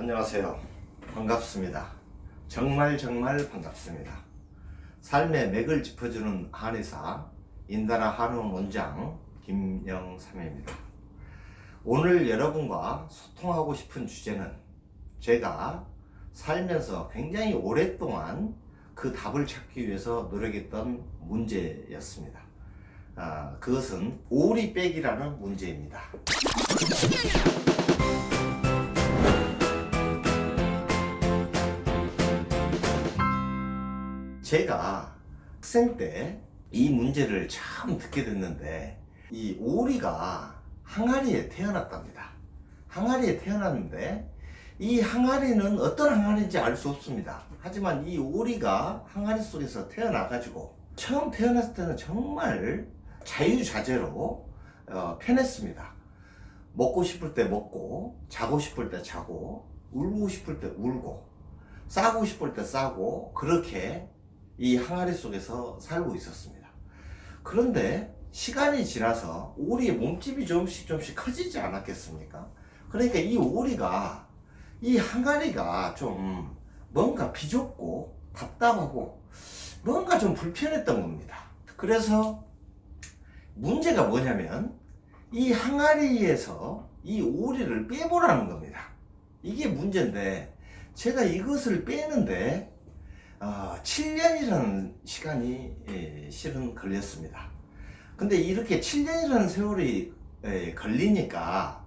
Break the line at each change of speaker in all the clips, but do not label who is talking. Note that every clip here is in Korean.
안녕하세요. 반갑습니다. 정말 반갑습니다. 삶의 맥을 짚어주는 한의사 인다라 한의원 원장 김영삼입니다. 오늘 여러분과 소통하고 싶은 주제는 제가 살면서 굉장히 오랫동안 그 답을 찾기 위해서 노력했던 문제였습니다. 그것은 오리 빼기라는 문제입니다. 제가 학생 때 이 문제를 처음 듣게 됐는데, 이 오리가 항아리에 태어났답니다. 항아리에 태어났는데 이 항아리는 어떤 항아리인지 알 수 없습니다. 하지만 이 오리가 항아리 속에서 태어나가지고 처음 태어났을 때는 정말 자유자재로 편했습니다. 먹고 싶을 때 먹고, 자고 싶을 때 자고, 울고 싶을 때 울고, 싸고 싶을 때 싸고, 그렇게 이 항아리 속에서 살고 있었습니다. 그런데 시간이 지나서 오리의 몸집이 조금씩 커지지 않았겠습니까? 그러니까 이 오리가, 이 항아리가 좀 뭔가 비좁고 답답하고 뭔가 좀 불편했던 겁니다. 그래서 문제가 뭐냐면 이 항아리에서 이 오리를 빼보라는 겁니다. 이게 문제인데, 제가 이것을 빼는데 7년이라는 시간이 실은 걸렸습니다. 근데 이렇게 7년이라는 세월이 걸리니까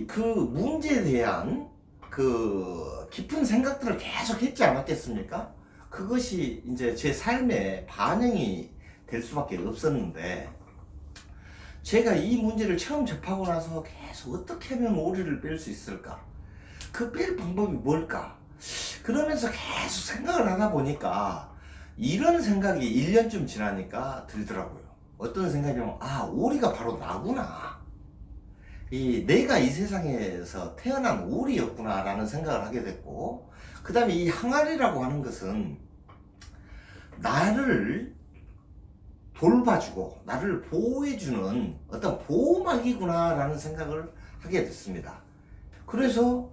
그 문제에 대한 그 깊은 생각들을 계속 했지 않았겠습니까? 그것이 이제 제 삶에 반영이 될 수밖에 없었는데, 제가 이 문제를 처음 접하고 나서 계속 어떻게 하면 오리를 뺄 수 있을까? 그 뺄 방법이 뭘까? 그러면서 계속 생각을 하다 보니까 이런 생각이 1년쯤 지나니까 들더라고요. 어떤 생각이냐면, 오리가 바로 나구나. 내가 이 세상에서 태어난 오리였구나 라는 생각을 하게 됐고, 그 다음에 이 항아리라고 하는 것은 나를 돌봐주고 나를 보호해주는 어떤 보호막이구나 라는 생각을 하게 됐습니다. 그래서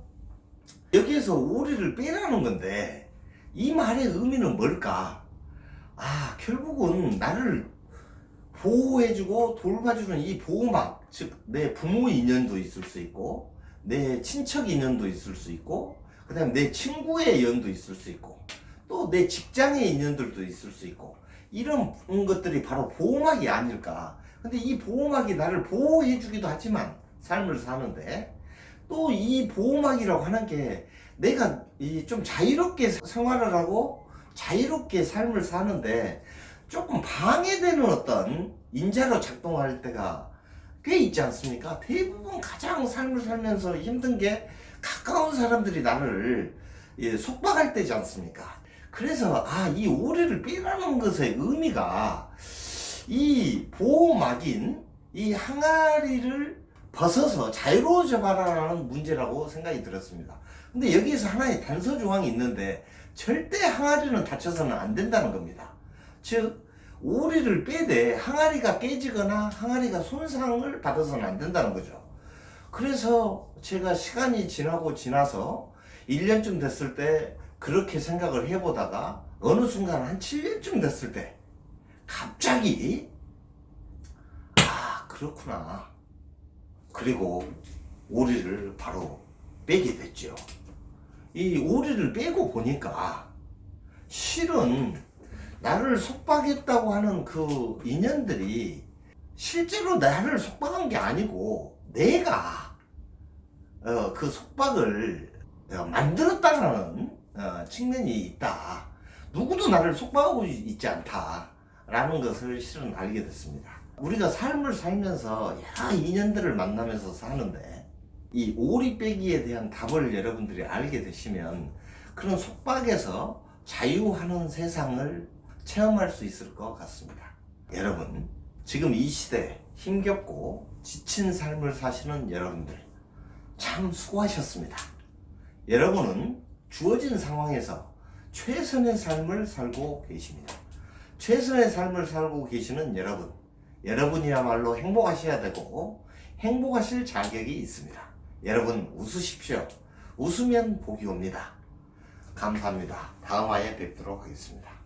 여기에서 오리를 빼라는 건데, 이 말의 의미는 뭘까? 결국은 나를 보호해주고 돌봐주는 이 보호막, 즉 내 부모 인연도 있을 수 있고, 내 친척 인연도 있을 수 있고, 그 다음에 내 친구의 인연도 있을 수 있고, 또 내 직장의 인연들도 있을 수 있고, 이런 것들이 바로 보호막이 아닐까. 근데 이 보호막이 나를 보호해주기도 하지만, 삶을 사는데, 또 이 보호막이라고 하는 게 내가 좀 자유롭게 생활을 하고 자유롭게 삶을 사는데 조금 방해되는 어떤 인자로 작동할 때가 꽤 있지 않습니까? 대부분 가장 삶을 살면서 힘든 게 가까운 사람들이 나를 속박할 때지 않습니까? 그래서 이 오리를 빼라는 것의 의미가 이 보호막인 이 항아리를 벗어서 자유로워져 봐라라는 문제라고 생각이 들었습니다. 근데 여기에서 하나의 단서 조항이 있는데, 절대 항아리는 다쳐서는 안 된다는 겁니다. 즉 오리를 빼되 항아리가 깨지거나 항아리가 손상을 받아서는 안 된다는 거죠. 그래서 제가 시간이 지나서 1년쯤 됐을 때 그렇게 생각을 해보다가 어느 순간 한 7년쯤 됐을 때 갑자기 그렇구나. 그리고 오리를 바로 빼게 됐죠. 이 오리를 빼고 보니까 실은 나를 속박했다고 하는 그 인연들이 실제로 나를 속박한 게 아니고 내가 그 속박을 만들었다는 측면이 있다. 누구도 나를 속박하고 있지 않다라는 것을 실은 알게 됐습니다. 우리가 삶을 살면서 여러 인연들을 만나면서 사는데, 이 오리 빼기에 대한 답을 여러분들이 알게 되시면 그런 속박에서 자유하는 세상을 체험할 수 있을 것 같습니다. 여러분, 지금 이 시대 힘겹고 지친 삶을 사시는 여러분들 참 수고하셨습니다. 여러분은 주어진 상황에서 최선의 삶을 살고 계십니다. 최선의 삶을 살고 계시는 여러분이야말로 행복하셔야 되고 행복하실 자격이 있습니다. 여러분 웃으십시오. 웃으면 복이 옵니다. 감사합니다. 다음 화에 뵙도록 하겠습니다.